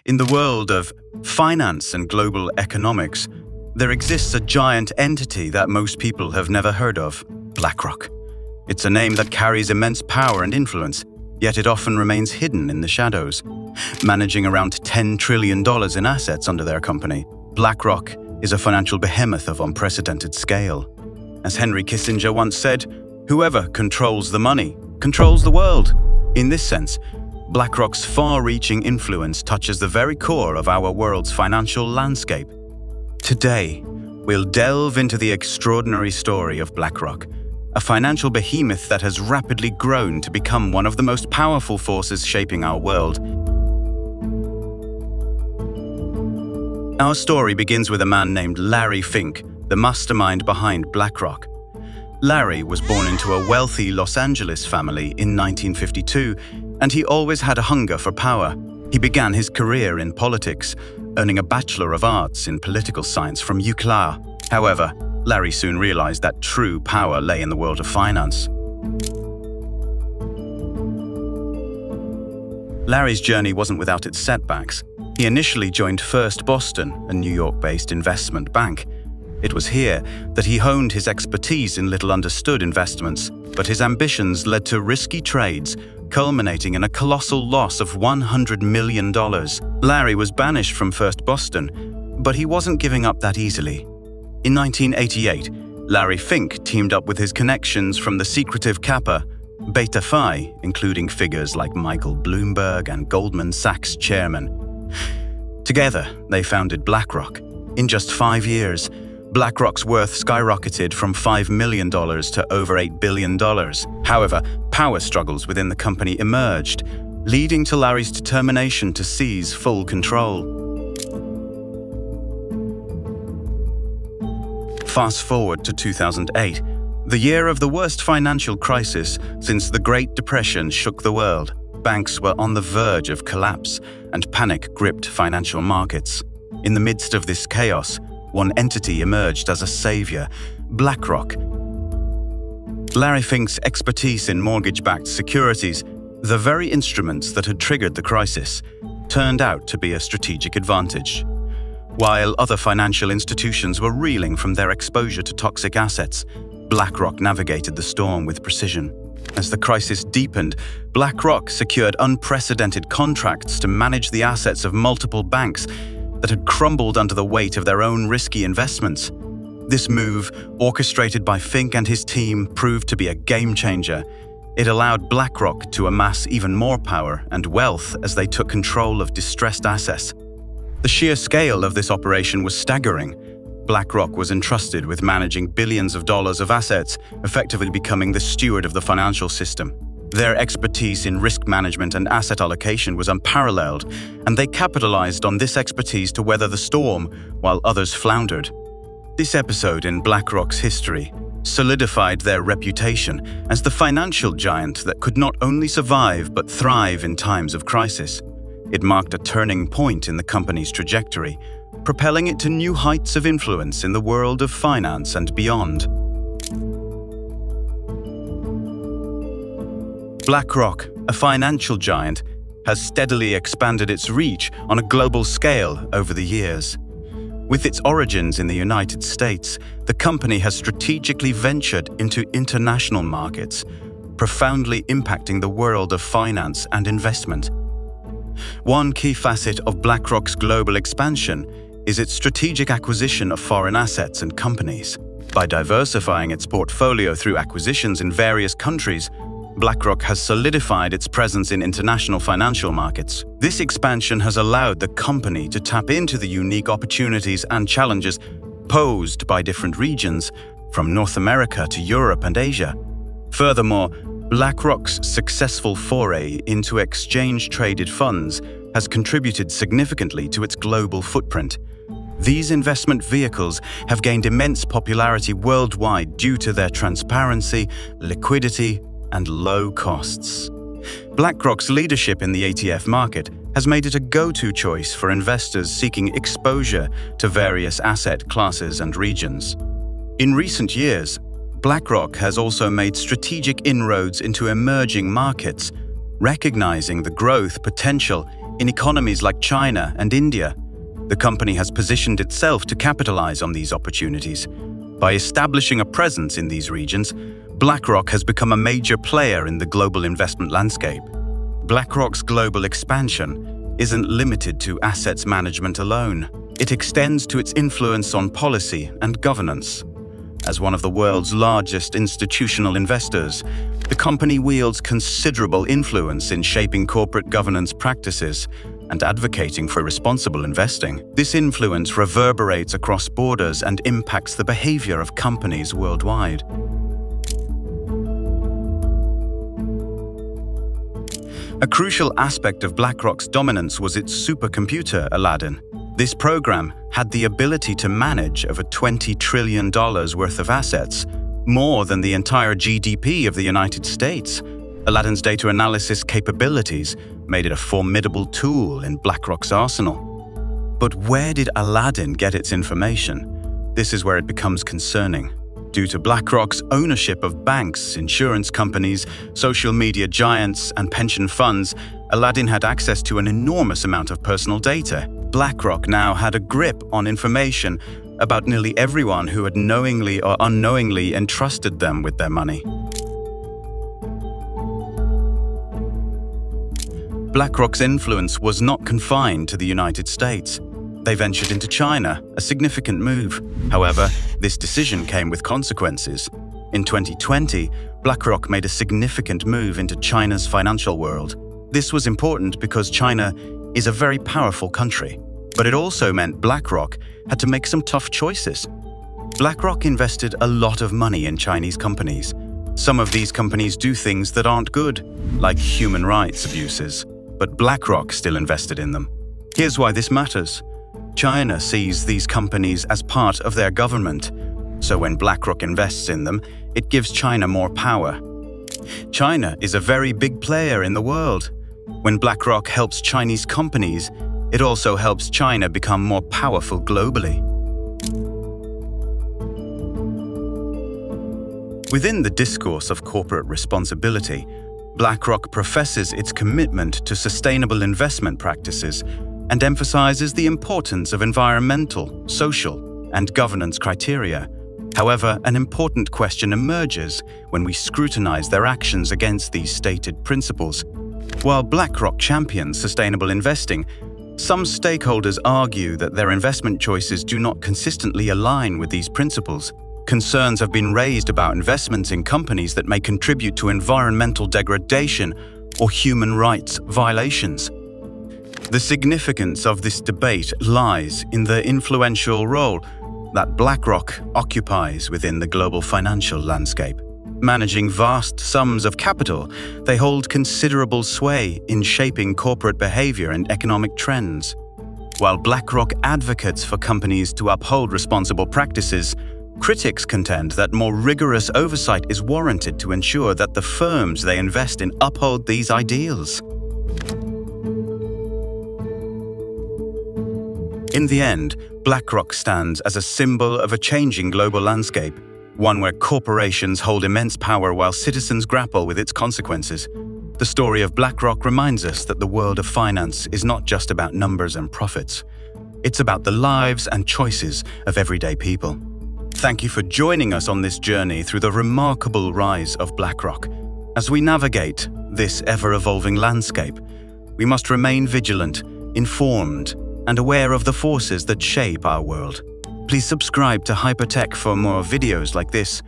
In the world of finance and global economics, there exists a giant entity that most people have never heard of: BlackRock. It's a name that carries immense power and influence, yet it often remains hidden in the shadows. Managing around $10 trillion in assets under their company, BlackRock is a financial behemoth of unprecedented scale. As Henry Kissinger once said, "Whoever controls the money controls the world." In this sense, BlackRock's far-reaching influence touches the very core of our world's financial landscape. Today, we'll delve into the extraordinary story of BlackRock, a financial behemoth that has rapidly grown to become one of the most powerful forces shaping our world. Our story begins with a man named Larry Fink, the mastermind behind BlackRock. Larry was born into a wealthy Los Angeles family in 1952, and he always had a hunger for power. He began his career in politics, earning a Bachelor of Arts in Political Science from UCLA. However, Larry soon realized that true power lay in the world of finance. Larry's journey wasn't without its setbacks. He initially joined First Boston, a New York-based investment bank. It was here that he honed his expertise in little-understood investments, but his ambitions led to risky trades, culminating in a colossal loss of $100 million. Larry was banished from First Boston, but he wasn't giving up that easily. In 1988, Larry Fink teamed up with his connections from the secretive Kappa, Beta Phi, including figures like Michael Bloomberg and Goldman Sachs chairman. Together, they founded BlackRock. In just 5 years, BlackRock's worth skyrocketed from $5 million to over $8 billion. However, power struggles within the company emerged, leading to Larry's determination to seize full control. Fast forward to 2008, the year of the worst financial crisis since the Great Depression shook the world. Banks were on the verge of collapse, and panic gripped financial markets. In the midst of this chaos, one entity emerged as a savior: BlackRock. Larry Fink's expertise in mortgage-backed securities, the very instruments that had triggered the crisis, turned out to be a strategic advantage. While other financial institutions were reeling from their exposure to toxic assets, BlackRock navigated the storm with precision. As the crisis deepened, BlackRock secured unprecedented contracts to manage the assets of multiple banks that had crumbled under the weight of their own risky investments. This move, orchestrated by Fink and his team, proved to be a game-changer. It allowed BlackRock to amass even more power and wealth as they took control of distressed assets. The sheer scale of this operation was staggering. BlackRock was entrusted with managing billions of dollars of assets, effectively becoming the steward of the financial system. Their expertise in risk management and asset allocation was unparalleled, and they capitalized on this expertise to weather the storm while others floundered. This episode in BlackRock's history solidified their reputation as the financial giant that could not only survive but thrive in times of crisis. It marked a turning point in the company's trajectory, propelling it to new heights of influence in the world of finance and beyond. BlackRock, a financial giant, has steadily expanded its reach on a global scale over the years. With its origins in the United States, the company has strategically ventured into international markets, profoundly impacting the world of finance and investment. One key facet of BlackRock's global expansion is its strategic acquisition of foreign assets and companies. By diversifying its portfolio through acquisitions in various countries, BlackRock has solidified its presence in international financial markets. This expansion has allowed the company to tap into the unique opportunities and challenges posed by different regions, from North America to Europe and Asia. Furthermore, BlackRock's successful foray into exchange-traded funds has contributed significantly to its global footprint. These investment vehicles have gained immense popularity worldwide due to their transparency, liquidity, and low costs. BlackRock's leadership in the ETF market has made it a go-to choice for investors seeking exposure to various asset classes and regions. In recent years, BlackRock has also made strategic inroads into emerging markets, recognizing the growth potential In economies like China and India, the company has positioned itself to capitalize on these opportunities. By establishing a presence in these regions, BlackRock has become a major player in the global investment landscape. BlackRock's global expansion isn't limited to assets management alone. It extends to its influence on policy and governance. As one of the world's largest institutional investors, the company wields considerable influence in shaping corporate governance practices and advocating for responsible investing. This influence reverberates across borders and impacts the behavior of companies worldwide. A crucial aspect of BlackRock's dominance was its supercomputer, Aladdin. This program had the ability to manage over $20 trillion worth of assets, more than the entire GDP of the United States. Aladdin's data analysis capabilities made it a formidable tool in BlackRock's arsenal. But where did Aladdin get its information? This is where it becomes concerning. Due to BlackRock's ownership of banks, insurance companies, social media giants, and pension funds, Aladdin had access to an enormous amount of personal data. BlackRock now had a grip on information about nearly everyone who had knowingly or unknowingly entrusted them with their money. BlackRock's influence was not confined to the United States. They ventured into China, a significant move. However, this decision came with consequences. In 2020, BlackRock made a significant move into China's financial world. This was important because China is a very powerful country, but it also meant BlackRock had to make some tough choices. BlackRock invested a lot of money in Chinese companies. Some of these companies do things that aren't good, like human rights abuses, but BlackRock still invested in them. Here's why this matters. China sees these companies as part of their government, so when BlackRock invests in them, it gives China more power. China is a very big player in the world. When BlackRock helps Chinese companies, it also helps China become more powerful globally. Within the discourse of corporate responsibility, BlackRock professes its commitment to sustainable investment practices and emphasizes the importance of environmental, social, and governance criteria. However, an important question emerges when we scrutinize their actions against these stated principles. While BlackRock champions sustainable investing, some stakeholders argue that their investment choices do not consistently align with these principles. Concerns have been raised about investments in companies that may contribute to environmental degradation or human rights violations. The significance of this debate lies in the influential role that BlackRock occupies within the global financial landscape. Managing vast sums of capital, they hold considerable sway in shaping corporate behavior and economic trends. While BlackRock advocates for companies to uphold responsible practices, critics contend that more rigorous oversight is warranted to ensure that the firms they invest in uphold these ideals. In the end, BlackRock stands as a symbol of a changing global landscape, one where corporations hold immense power while citizens grapple with its consequences. The story of BlackRock reminds us that the world of finance is not just about numbers and profits. It's about the lives and choices of everyday people. Thank you for joining us on this journey through the remarkable rise of BlackRock. As we navigate this ever-evolving landscape, we must remain vigilant, informed, and aware of the forces that shape our world. Please subscribe to Hypertech for more videos like this,